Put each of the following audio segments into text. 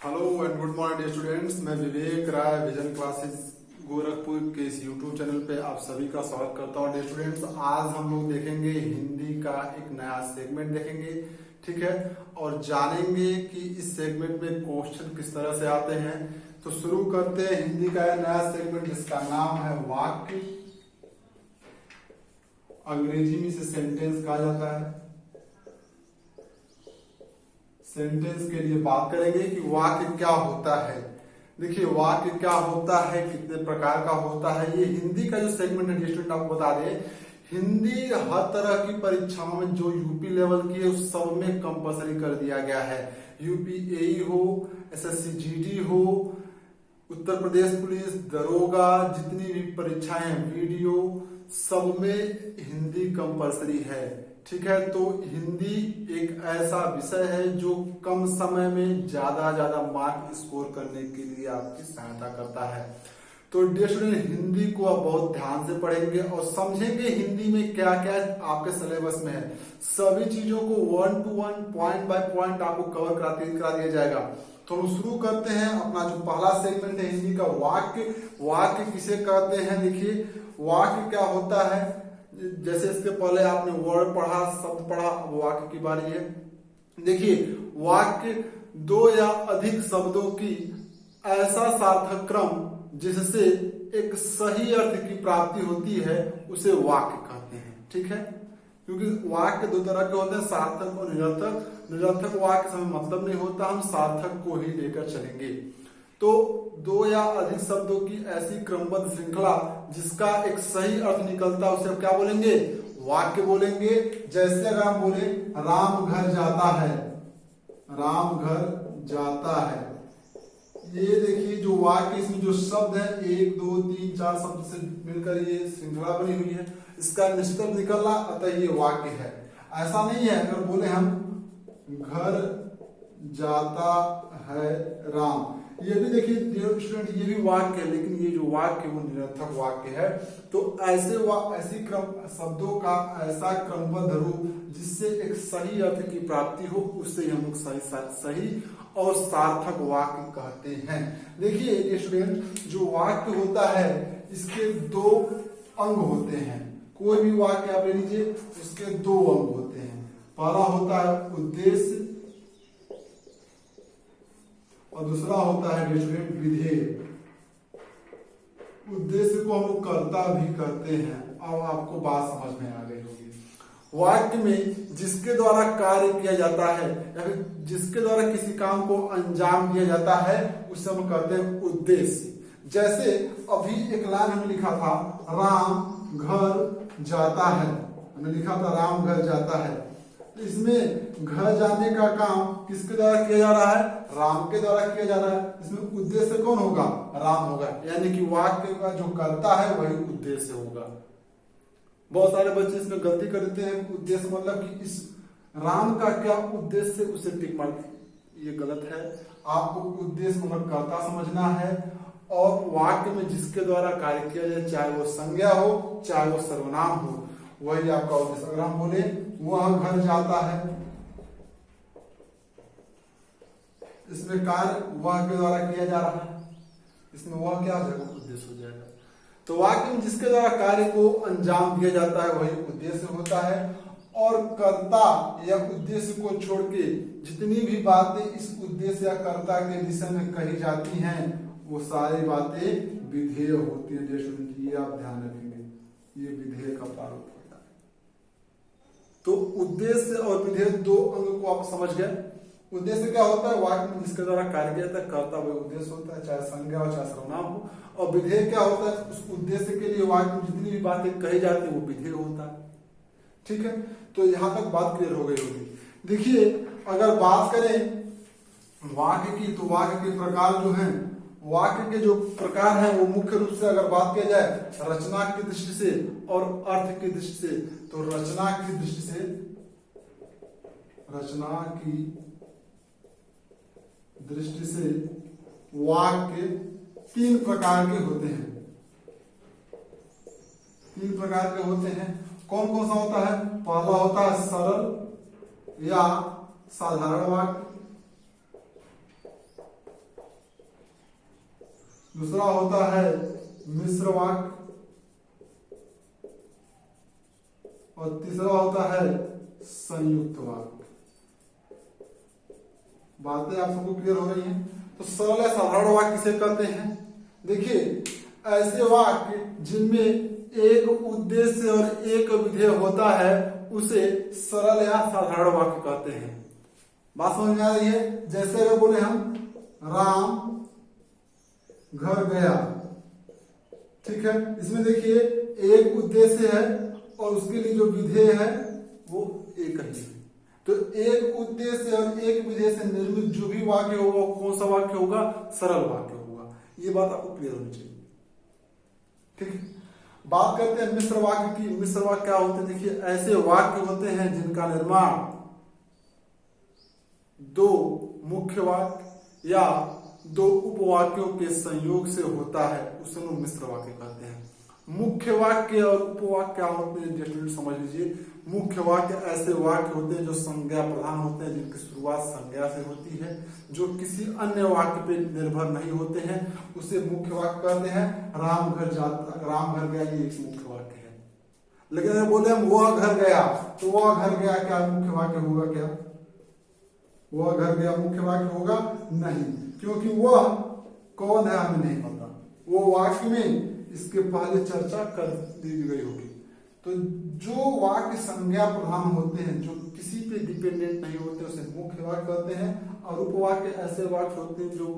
Hello and good morning students. मैं विवेक राय vision classes Gorakhpur के इस यूट्यूब चैनल पे आप सभी का स्वागत करता हूँ। स्टूडेंट्स, आज हम लोग देखेंगे हिंदी का एक नया सेगमेंट देखेंगे, ठीक है, और जानेंगे कि इस सेगमेंट में क्वेश्चन किस तरह से आते हैं। तो शुरू करते हैं हिंदी का नया सेगमेंट जिसका नाम है वाक्य। अंग्रेजी में इसे सेंटेंस कहा जाता है। सेंटेंस के लिए बात करेंगे कि वाक्य क्या होता है। देखिए, वाक्य क्या होता है, कितने प्रकार का होता है। ये हिंदी का जो सेगमेंट है स्टूडेंट आपको बता दें, हिंदी हर तरह की परीक्षाओं में जो यूपी लेवल की है उस सब में कंपलसरी कर दिया गया है। यूपी एई हो, एसएससी जीडी हो, उत्तर प्रदेश पुलिस, दरोगा, जितनी भी परीक्षाएं वीडियो, सब में हिंदी कंपलसरी है, ठीक है। तो हिंदी एक ऐसा विषय है जो कम समय में ज्यादा मार्क स्कोर करने के लिए आपकी सहायता करता है। तो डियर स्टूडेंट, हिंदी को आप बहुत ध्यान से पढ़ेंगे और समझेंगे हिंदी में क्या क्या आपके सिलेबस में है। सभी चीजों को 1 to 1 पॉइंट बाय पॉइंट आपको कवर करा दिया जाएगा। तो हम शुरू करते हैं अपना जो पहला सेगमेंट है हिंदी का, वाक्य। वाक्य किसे कहते हैं? देखिए, वाक्य क्या होता है, जैसे इसके पहले आपने वर्ड पढ़ा, शब्द पढ़ा, अब वाक्य की बारी है। देखिए, वाक्य दो या अधिक शब्दों की ऐसा सार्थक क्रम जिससे एक सही अर्थ की प्राप्ति होती है उसे वाक्य कहते हैं, ठीक है। क्योंकि वाक्य दो तरह के होते हैं, सार्थक और निरर्थक। निरर्थक वाक्य से हमें मतलब नहीं होता, हम सार्थक को ही लेकर चलेंगे। तो दो या अधिक शब्दों की ऐसी क्रमबद्ध श्रृंखला जिसका एक सही अर्थ निकलता है उसे क्या बोलेंगे? वाक्य बोलेंगे। जैसे अगर हम बोले राम घर जाता है, राम घर जाता है, ये देखिए जो वाक्य, इसमें जो शब्द है 1 2 3 4 शब्द से मिलकर ये श्रृंखला बनी हुई है, इसका निश्चित अर्थ निकलना, अतः ये वाक्य है। ऐसा नहीं है अगर बोले हम घर जाता है राम, ये भी देखिए स्टूडेंट, ये भी वाक्य है, लेकिन ये जो वाक्य वो निरर्थक वाक्य है। तो ऐसी क्रम शब्दों का ऐसा क्रमबद्ध रूप जिससे एक सही अर्थ की प्राप्ति हो, उससे हम लोग सही और सार्थक वाक्य कहते हैं। देखिए ये स्टूडेंट, जो वाक्य होता है इसके दो अंग होते हैं। कोई भी वाक्य आप ले लीजिए, इसके दो अंग होते हैं। पहला होता है उद्देश्य और दूसरा होता है स्टूडेंट विधेय। उद्देश्य को हम लोग कर्ता भी कहते हैं। अब आपको बात समझ में आ गई होगी। वाक्य में जिसके द्वारा कार्य किया जाता है या फिर जिसके द्वारा किसी काम को अंजाम दिया जाता है उसे हम कहते हैं उद्देश्य। जैसे अभी एक लाइन हमने लिखा था, राम घर जाता है, हमने लिखा था राम घर जाता है। इसमें घर जाने का काम किसके द्वारा किया जा रहा है? राम के द्वारा किया जा रहा है। इसमें उद्देश्य कौन होगा? राम होगा। यानी कि वाक्य का जो कर्ता है वही उद्देश्य होगा। बहुत सारे बच्चे इसमें गलती कर देते हैं, उद्देश्य मतलब कि इस राम का क्या उद्देश्य, उसे टिक मार, ये गलत है। आपको उद्देश्य मतलब कर्ता समझना है, और वाक्य में जिसके द्वारा कार्य किया जाए, चाहे वो संज्ञा हो चाहे वो सर्वनाम हो, वही आपका उद्देश्य। अगर हम बोले वह घर जाता है, इसमें कार्य वह के द्वारा किया जा रहा है, इसमें वह क्या हो जाएगा? उद्देश्य हो जाएगा। तो वाक्य में जिसके द्वारा कार्य को अंजाम दिया जाता है वही उद्देश्य होता है। और कर्ता या उद्देश्य को छोड़ के जितनी भी बातें इस उद्देश्य या कर्ता के विषय में कही जाती हैं वो सारी बातें विधेय होती है। ये आप ध्यान रखेंगे, ये विधेय का प्रारूप होता है। तो उद्देश्य और विधेय दो अंग को आप समझ गए। उद्देश्य क्या होता है? वाक्य में जिसके द्वारा कार्य किया जाता है, कर्ता वही उद्देश्य होता है, चाहे संज्ञा हो चाहे सर्वनाम हो। और विधेय क्या होता है? उस उद्देश्य के लिए वाक्य में जितनी भी बातें कही जाती है वो विधेय होता है, ठीक है। तो यहां तक बात क्लियर हो गई होगी। देखिए, अगर बात करें वाक्य की, तो वाक्य के प्रकार जो हैं, वाक्य के जो प्रकार हैं वो मुख्य रूप से अगर बात किया जाए रचना की दृष्टि से और अर्थ की दृष्टि से, तो रचना की दृष्टि से, रचना की दृष्टि से वाक्य तीन प्रकार के होते हैं। तीन प्रकार के होते हैं। कौन कौन सा होता है? पहला होता है सरल या साधारण वाक्य, दूसरा होता है मिश्र वाक्य और तीसरा होता है संयुक्त वाक्य। बातें आप सबको क्लियर हो रही हैं? तो सरल या साधारण वाक्य किसे कहते हैं? देखिए, ऐसे वाक्य जिनमें एक उद्देश्य और एक विधेय होता है उसे सरल या साधारण वाक्य कहते हैं। बात समझ में आ रही है? जैसे अगर बोले हम राम घर गया, ठीक है, इसमें देखिए एक उद्देश्य है और उसके लिए जो विधेय है वो एक ही है। तो एक उद्देश्य और एक विधेय से निर्मित जो भी वाक्य होगा कौन सा वाक्य होगा? सरल वाक्य होगा। ये बात आपको क्लियर होनी चाहिए, ठीक है। बात करते हैं मिश्र वाक्य की। मिश्र वाक्य क्या होते हैं? देखिए, ऐसे वाक्य होते हैं जिनका निर्माण दो मुख्य वाक्य या दो उपवाक्यों के संयोग से होता है, उसे हम मिश्र वाक्य कहते हैं। मुख्य वाक्य और उपवाक्य क्या होते हैं स्टूडेंट समझ लीजिए। मुख्य वाक्य ऐसे वाक्य होते हैं जो संज्ञा प्रधान होते हैं, जिनकी शुरुआत संज्ञा से होती है, जो किसी अन्य वाक्य पे निर्भर नहीं होते हैं, उसे मुख्य वाक्य कहते हैं। राम घर गया, ये एक मुख्य वाक्य है। लेकिन अगर बोले हम वह घर गया, तो वह घर गया क्या मुख्य वाक्य होगा? क्या वह घर गया मुख्य वाक्य होगा? नहीं, क्योंकि वह कौन है हमें नहीं पता। वो वाक्य में इसके पहले चर्चा कर दी गई होगी। तो जो वाक्य संज्ञा प्रधान होते हैं, जो किसी पे डिपेंडेंट नहीं होते, उसे मुख्य वाक्य कहते हैं। और उपवाक्य ऐसे वाक्य होते हैं जो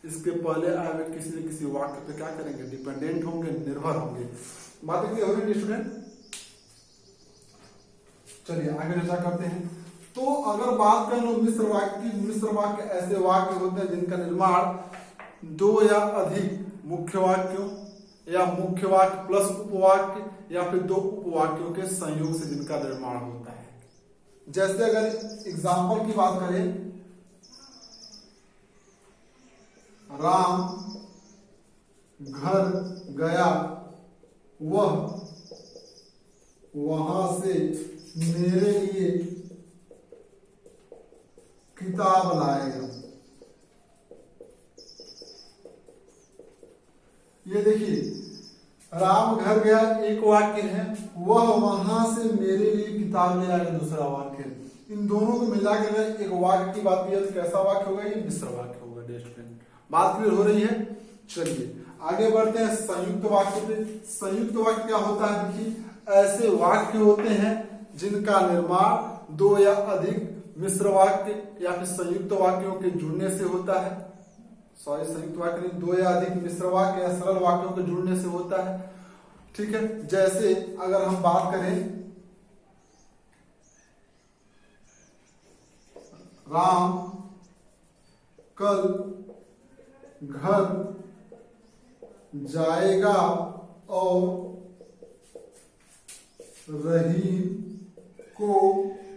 इसके पहले आए हुए किसी न किसी वाक्य पे क्या करेंगे? डिपेंडेंट होंगे, निर्भर होंगे। बात क्लियर हो रही है स्टूडेंट? चलिए आगे चर्चा करते हैं। तो अगर बात कर लो मिश्र वाक्य की, मिश्र वाक्य ऐसे वाक्य होते हैं जिनका निर्माण दो या अधिक मुख्य वाक्यों या मुख्य वाक्य प्लस उपवाक्य या फिर दो उपवाक्यों के संयोग से जिनका निर्माण होता है। जैसे अगर एग्जाम्पल की बात करें, राम घर गया, वह वहां से मेरे लिए किताब लाएगा। ये देखिए, राम घर गया एक वाक्य है, वह वहां से मेरे लिए किताब ले आएगा दूसरा वाक्य है। इन दोनों को मिला के एक वाक्य की बात की, कैसा वाक्य होगा? ये मिश्र वाक्य होगा। बात क्लियर हो रही है? चलिए आगे बढ़ते हैं संयुक्त वाक्य पे। संयुक्त वाक्य क्या होता है? देखिए, ऐसे वाक्य होते हैं जिनका निर्माण दो या अधिक मिश्र वाक्य या फिर संयुक्त वाक्यों के जुड़ने से होता है। संयुक्त वाक्य नहीं, दो या अधिक मिश्र वाक्य या सरल वाक्यों के जुड़ने से होता है, ठीक है। जैसे अगर हम बात करें, राम कल घर जाएगा और रहीम को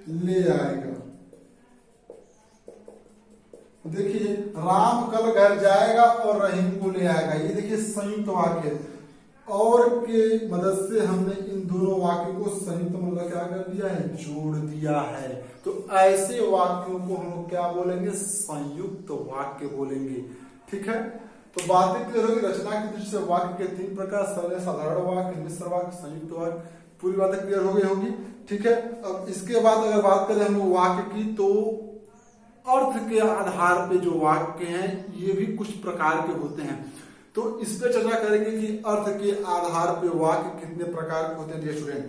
ले आएगा। देखिए, राम कल घर जाएगा और रहीम को ले आएगा, ये देखिए संयुक्त वाक्य है। और के मदद से हमने इन दोनों वाक्यों को संयुक्त मतलब क्या कर दिया है? जोड़ दिया है। तो ऐसे वाक्यों को हम लोग क्या बोलेंगे? संयुक्त वाक्य बोलेंगे, ठीक है। तो बातें क्लियर होगी। रचना की दृष्टि से वाक्य के तीन प्रकार, सरल साधारण वाक्य, मिश्र वाक्य, संयुक्त वाक्य, पूरी बातें क्लियर हो गई होगी, ठीक है। अब इसके बाद अगर बात करें हम लोग वाक्य की, तो अर्थ के आधार पे जो वाक्य हैं ये भी कुछ प्रकार के होते हैं। तो इस पे चर्चा करेंगे कि अर्थ के आधार पे वाक्य कितने प्रकार के होते हैं स्टूडेंट।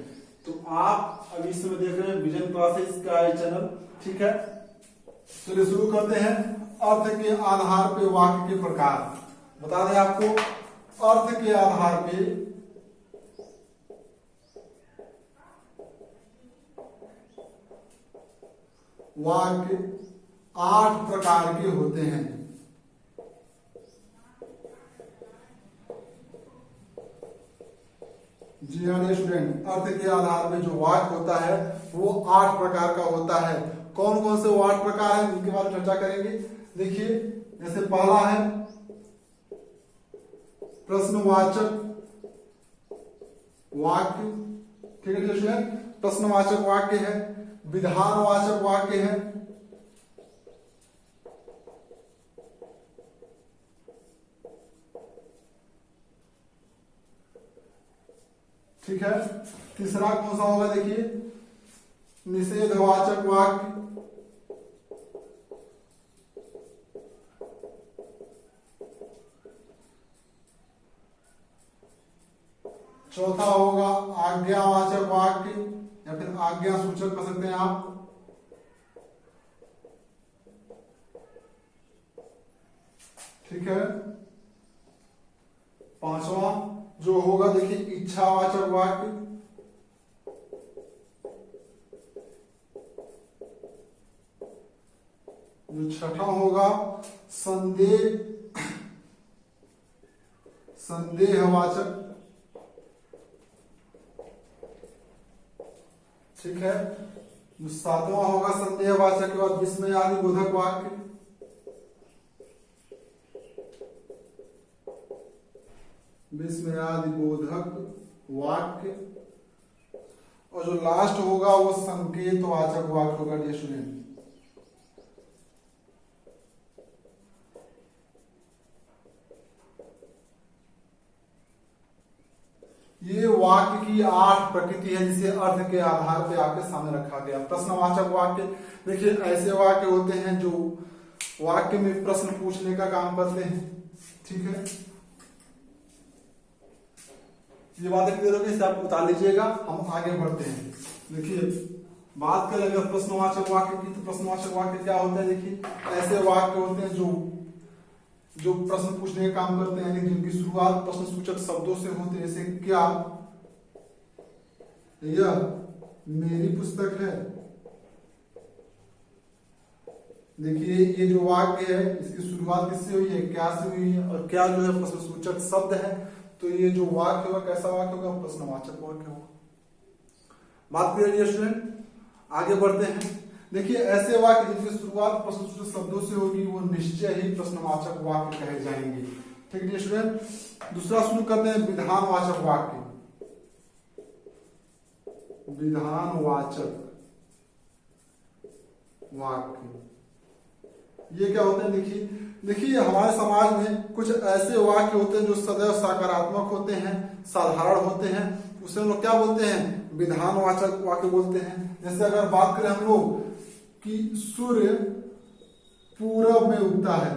तो आप अभी इस समय देख रहे हैं विजन क्लासेस का चैनल, ठीक है। चलिए शुरू करते हैं। अर्थ के आधार पे वाक्य के प्रकार बता दें आपको। अर्थ के आधार पे वाक्य 8 प्रकार के होते हैं। जी हाँ स्टूडेंट, अर्थ के आधार पे जो वाक्य होता है वो 8 प्रकार का होता है। कौन कौन से वो 8 प्रकार है उनके बारे में चर्चा करेंगे। देखिए, जैसे पहला है प्रश्नवाचक वाक्य, ठीक है स्टूडेंट। प्रश्नवाचक वाक्य है, विधानवाचक वाक्य है, ठीक है। तीसरा कौन सा होगा, देखिए निषेधवाचक वाक्य। चौथा होगा आज्ञावाचक वाक्य या फिर आज्ञा सूचक कह सकते हैं आप। ठीक है। पांचवा जो होगा देखिए इच्छावाचक वाक्य। जो छठा होगा संदेहवाचक। ठीक है। जो सातवां होगा संदेहवाचक के बाद विस्मयादि बोधक वाक्य। विस्मयादि बोधक वाक्य। और जो लास्ट होगा वो संकेतवाचक वाक्य होगा। डियर स्टूडेंट, ये वाक्य की 8 प्रकृति है जिसे अर्थ के आधार पे आपके सामने रखा गया। प्रश्नवाचक वाक्य, देखिए ऐसे वाक्य होते हैं जो वाक्य में प्रश्न पूछने का काम करते हैं। ठीक है, ये बातें क्लियर होगी, इसे आप उतार लीजिएगा। हम आगे बढ़ते हैं। देखिए बात करें अगर प्रश्नवाचक वाक्य की, तो प्रश्नवाचक वाक्य क्या होता है, देखिए ऐसे वाक्य होते हैं जो प्रश्न पूछने का काम करते हैं, जिनकी शुरुआत प्रश्न सूचक शब्दों से होती है। जैसे क्या यह मेरी पुस्तक है। देखिए ये जो वाक्य है इसकी शुरुआत किससे हुई है, क्या से हुई है, और क्या जो है प्रश्न सूचक शब्द है। तो ये जो वाक्य होगा कैसा वाक्य होगा, प्रश्नवाचक वाक्य होगा। बात क्लियर है स्टूडेंट, आगे बढ़ते हैं। देखिए ऐसे वाक्य जिनकी शुरुआत प्रश्नसूचक शब्दों से होगी वो निश्चय ही प्रश्नवाचक वाक्य कहे जाएंगे। ठीक है स्टूडेंट, दूसरा शुरू करते हैं विधानवाचक वाक्य। विधानवाचक वाक्य ये क्या होते हैं, देखिए हमारे समाज में कुछ ऐसे वाक्य होते हैं जो सदैव सकारात्मक होते हैं, साधारण होते हैं, उसे हम लोग क्या बोलते हैं, विधानवाचक वाक्य बोलते हैं। जैसे अगर बात करें हम लोग कि सूर्य पूरब में उगता है।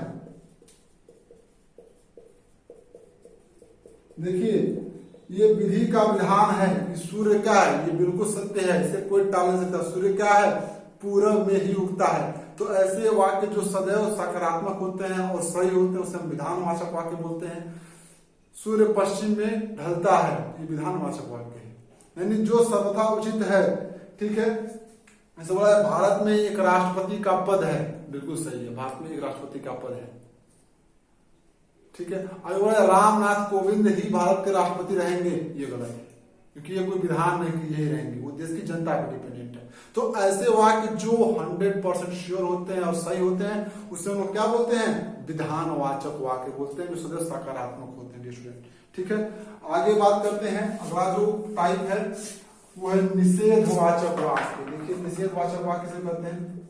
देखिए ये विधि का विधान है कि सूर्य क्या है, ये बिल्कुल सत्य है, इसे कोई टाल नहीं सकता। सूर्य क्या है, पूरब में ही उगता है। तो ऐसे वाक्य जो सदैव सकारात्मक होते हैं और सही होते हैं उसे हम विधानवाचक वाक्य बोलते हैं। सूर्य पश्चिम में ढलता है, ये विधानवाचक वाक्य है, यानी जो सर्वथा उचित है। ठीक है, ऐसा बोला है भारत में एक राष्ट्रपति का पद है, बिल्कुल सही है, भारत में एक राष्ट्रपति का पद है। ठीक है, आगे बोला रामनाथ कोविंद ही भारत के राष्ट्रपति रहेंगे, ये गलत है, क्योंकि ये कोई विधान नहीं कि यही रहेंगे, वो देश की जनता पर डिपेंडेंट है। तो ऐसे वाक्य जो 100% श्योर होते हैं और सही होते हैं उसे हम लोग क्या बोलते हैं, विधानवाचक वाक्य बोलते हैं, जो सदैव सकारात्मक होते हैं स्टूडेंट। ठीक है, आगे बात करते हैं। अगला जो टाइप है वो है निषेधवाचक वाक्य। देखिए निषेधवाचक वाक्य से कहते हैं,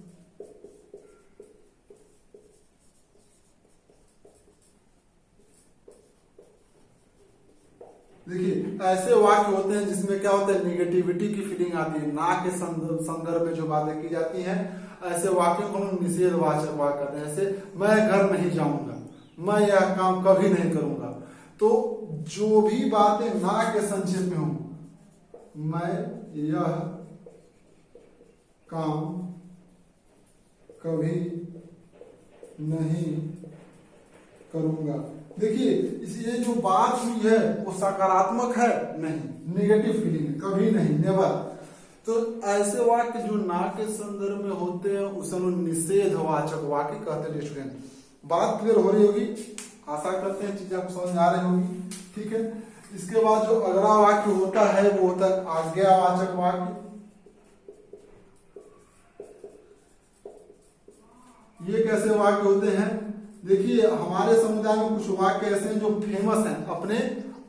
देखिए ऐसे वाक्य होते हैं जिसमें क्या होता है, निगेटिविटी की फीलिंग आती है, ना के संदर्भ में जो बातें की जाती हैं, ऐसे वाक्यों को हम निषेधवाचक वाक्य कहते हैं। जैसे मैं घर नहीं जाऊंगा, मैं यह काम कभी नहीं करूंगा। तो जो भी बातें ना के संक्षेप में हो, मैं यह काम कभी नहीं करूंगा। देखिए ये जो बात हुई है वो सकारात्मक है नहीं, नेगेटिव फीलिंग है, कभी नहीं, नेवर। तो ऐसे वाक्य जो ना के संदर्भ में होते हैं उसे हम निषेधवाचक वाक्य कहते हैं स्टूडेंट। बात क्लियर हो रही होगी, आशा करते हैं चीजें आपको समझ आ रही होगी। ठीक है, इसके बाद जो अगला वाक्य होता है वो होता है आज्ञावाचक वाक्य। ये कैसे वाक्य होते हैं, देखिए हमारे समुदाय में कुछ वाक्य ऐसे हैं जो फेमस हैं अपने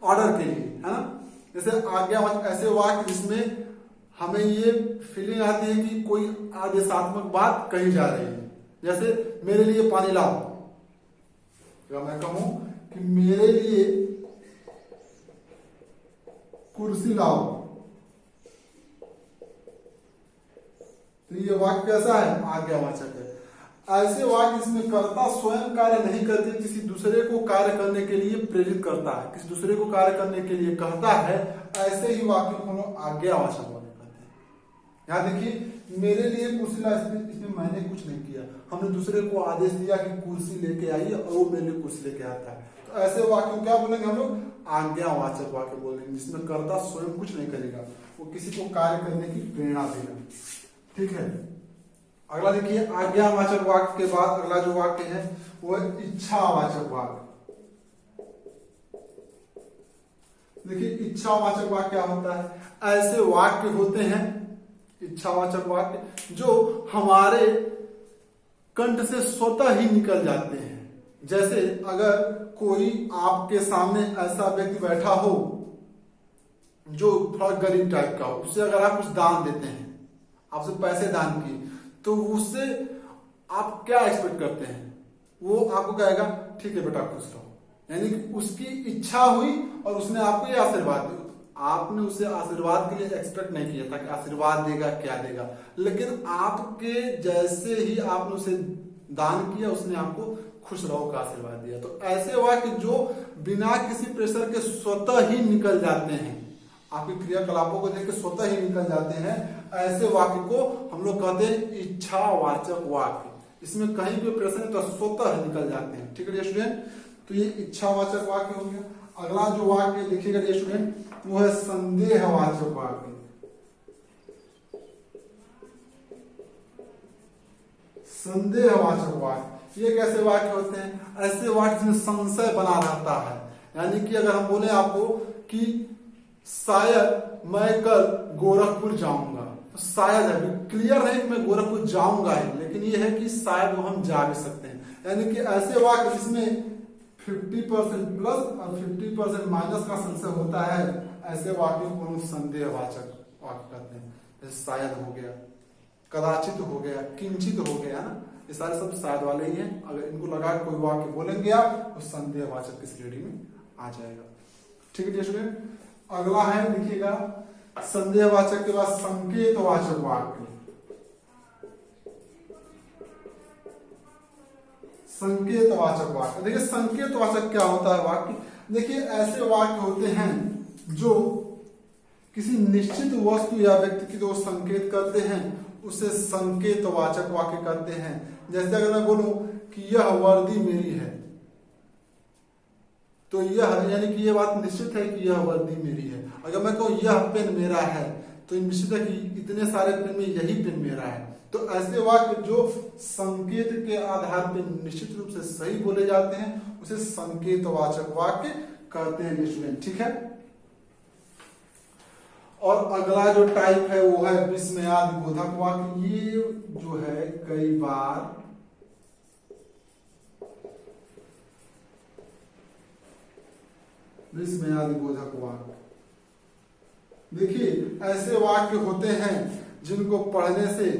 ऑर्डर के लिए, है ना। जैसे आज्ञावाचक ऐसे वाक्य जिसमें हमें ये फीलिंग आती है कि कोई आदेशात्मक बात कही जा रही है। जैसे मेरे लिए पानी लाओ, अगर मैं कहूं कि मेरे लिए कुर्सी लाओ। तो ये वाक्य कैसा है? आज्ञावाचक है। ऐसे वाक्य इसमें कर्ता स्वयं कार्य नहीं करते, किसी दूसरे को कार्य करने के लिए प्रेरित करता है, किसी दूसरे को कार्य करने के लिए कहता है, ऐसे ही वाक्य को हम लोग आज्ञावाचक वाक्य कहते हैं। यहाँ देखिए, मेरे लिए कुर्सी ला, इसमें मैंने कुछ नहीं किया, हमने दूसरे को आदेश दिया कि कुर्सी लेके आइए और वो मेरे लिए कुर्सी लेके आता है। तो ऐसे वाक्य को क्या बोलेंगे हम लोग? आज्ञावाचक वाक्य बोलेंगे, जिसमें कर्ता स्वयं कुछ नहीं करेगा, वो किसी को कार्य करने की प्रेरणा देगा। ठीक है। अगला देखिए, आज्ञावाचक वाक्य के बाद अगला जो वाक्य है वो है इच्छावाचक वाक्य। देखिए, इच्छावाचक वाक्य क्या होता है? ऐसे वाक्य होते हैं इच्छावाचक वाक्य जो हमारे कंठ से स्वतः ही निकल जाते हैं। जैसे अगर कोई आपके सामने ऐसा व्यक्ति बैठा हो जो थोड़ा गरीब टाइप का हो, उससे अगर आप कुछ दान देते हैं, आपसे पैसे दान किए, तो उससे आप क्या एक्सपेक्ट करते हैं? वो आपको कहेगा ठीक है बेटा खुश रहो। यानी कि उसकी इच्छा हुई और उसने आपको ये आशीर्वाद दिया। आपने उसे आशीर्वाद के लिए एक्सपेक्ट नहीं किया था कि आशीर्वाद देगा क्या देगा, लेकिन आपके जैसे ही आपने उसे दान किया, उसने आपको खुश रहो का आशीर्वाद दिया। तो ऐसे वाक्य जो बिना किसी प्रेशर के स्वतः ही निकल जाते हैं, आपके क्रियाकलापों को देख के स्वतः ही निकल जाते हैं, ऐसे वाक्य को हम लोग कहते हैं इच्छावाचक वाक्य। इसमें कहीं भी प्रेशर नहीं, तो स्वतः निकल जाते हैं। ठीक है स्टूडेंट, तो ये इच्छावाचक वाक्य हो गया। अगला जो वाक्य लिखिएगा स्टूडेंट, वो है संदेहवाचक वाक्य। संदेहवाचक वाक्य, ये कैसे वाक्य होते हैं? ऐसे वाक्य जिसमें संशय बना रहता है। यानी कि अगर हम बोले आपको कि शायद मैं कल गोरखपुर जाऊंगा, तो शायद है, क्लियर नहीं कि मैं गोरखपुर जाऊंगा ही, लेकिन ये है कि शायद वो हम जा भी सकते हैं। यानी कि ऐसे वाक्य जिसमें 50% प्लस और 50% माइनस का संशय होता है, ऐसे वाक्य को हम संदेहवाचक वाक्य कहते हैं। जैसे शायद हो गया, कदाचित हो गया, किंचित हो गया ना, ये सारे सब शायद वाले ही हैं। अगर इनको लगा कोई वाक्य बोलेंगे आप, तो संदेहवाचक की श्रेणी में आ जाएगा। ठीक है स्टूडेंट, अगला है लिखिएगा संदेहवाचक के बाद संकेतवाचक वाक्य। संकेतवाचक वाक्य, देखिए संकेतवाचक क्या होता है वाक्य? देखिए, ऐसे वाक्य होते हैं जो किसी निश्चित वस्तु या व्यक्ति की जो संकेत करते हैं, उसे संकेतवाचक वाक्य कहते हैं। जैसे अगर मैं बोलूं कि यह वर्दी मेरी है, तो यह यानी कि यह बात निश्चित है कि यह वर्दी मेरी है। अगर मैं कहूं यह पेन मेरा है, तो निश्चित है कि इतने सारे पेन में यही पेन मेरा है। तो ऐसे वाक्य जो संकेत के आधार पर निश्चित रूप से सही बोले जाते हैं, उसे संकेतवाचक वाक्य कहते हैं स्टूडेंट। ठीक है। और अगला जो टाइप है वो है विस्मयादिबोधक वाक्य। ये जो है कई बार विस्मयादिबोधक वाक्य, देखिए ऐसे वाक्य होते हैं जिनको पढ़ने से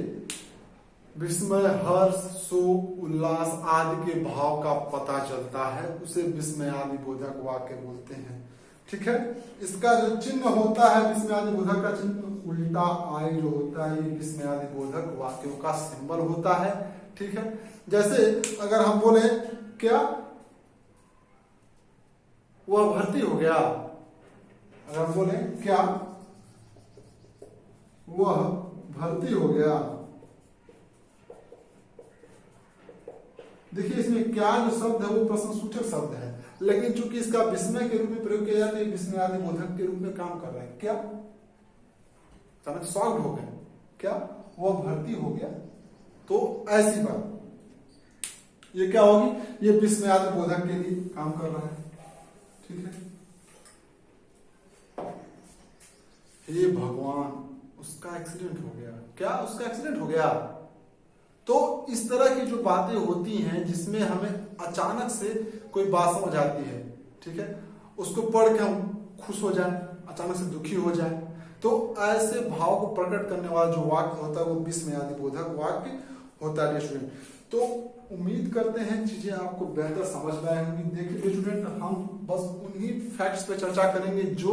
विस्मय, हर्ष, शोक, उल्लास आदि के भाव का पता चलता है, उसे विस्मयादिबोधक वाक्य बोलते हैं। ठीक है। इसका जो चिन्ह होता है विस्मयादिबोधक का चिन्ह उल्टा आई जो होता है, ये विस्मयादिबोधक वाक्यों का सिंबल होता है। ठीक है। जैसे अगर हम बोले क्या वह भर्ती हो गया, अगर हम बोले क्या वह भर्ती हो गया, देखिए इसमें क्या जो शब्द है वो प्रश्नसूचक शब्द है, लेकिन चूंकि इसका विस्मय के रूप में प्रयोग किया जाता है, विस्मयादिबोधक के रूप में काम कर रहा है। क्या अचानक शॉक्ड हो गए, क्या वह भर्ती हो गया, तो ऐसी बात ये क्या होगी, ये विस्मयादिबोधक के लिए काम कर रहा है। ठीक है। हे भगवान, उसका एक्सीडेंट हो गया, क्या उसका एक्सीडेंट हो गया। तो इस तरह की जो बातें होती हैं जिसमें हमें अचानक से कोई बात समझ आती है, ठीक है, उसको पढ़ के हम खुश हो जाएं, अचानक से दुखी हो जाएं, तो ऐसे भाव को प्रकट करने वाला जो वाक्य होता है वो विस्मयादिबोधक वाक्य होता है स्टूडेंट। तो उम्मीद करते हैं चीजें आपको बेहतर समझ में आएंगी। देखिए स्टूडेंट, हम बस उन्हीं फैक्ट्स पे चर्चा करेंगे जो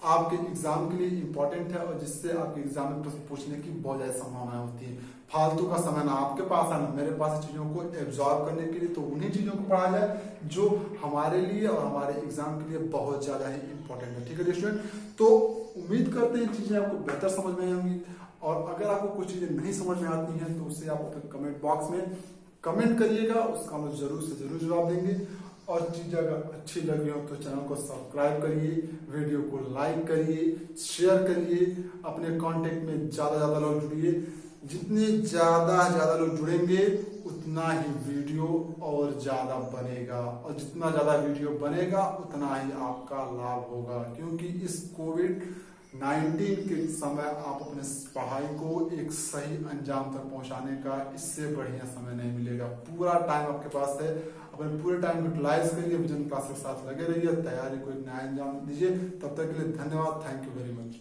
आपके एग्जाम के लिए इंपॉर्टेंट है और जिससे आपके एग्जाम में प्रश्न पूछने की बहुत ज्यादा संभावना होती है। फालतू का समय ना आपके पास आना मेरे पास चीजों को एब्जॉर्ब करने के लिए, तो उन्हीं चीजों को पढ़ा जाए जो हमारे लिए और हमारे एग्जाम के लिए बहुत ज्यादा ही इंपॉर्टेंट है। ठीक है स्टूडेंट, तो उम्मीद करते हैं चीजें आपको बेहतर समझ में आएंगी, और अगर आपको कुछ चीजें नहीं समझ में आती हैं तो उसे आप अपने कमेंट बॉक्स में कमेंट करिएगा, उसका हम जरूर से जरूर जवाब देंगे। और चीजें अगर अच्छी लगी हो तो चैनल को सब्सक्राइब करिए, वीडियो को लाइक करिए, शेयर करिए, अपने कांटेक्ट में ज्यादा लोग जुड़िए। जितने ज्यादा लोग जुड़ेंगे उतना ही वीडियो और ज्यादा बनेगा, और जितना ज्यादा वीडियो बनेगा उतना ही आपका लाभ होगा, क्योंकि इस कोविड-19 के समय आप अपने पढ़ाई को एक सही अंजाम तक पहुंचाने का इससे बढ़िया समय नहीं मिलेगा। पूरा टाइम आपके पास है, अपने पूरे टाइम यूटिलाइज करिए, विजन क्लास के साथ लगे रहिए, तैयारी को एक नया अंजाम दीजिए। तब तक के लिए धन्यवाद, थैंक यू वेरी मच।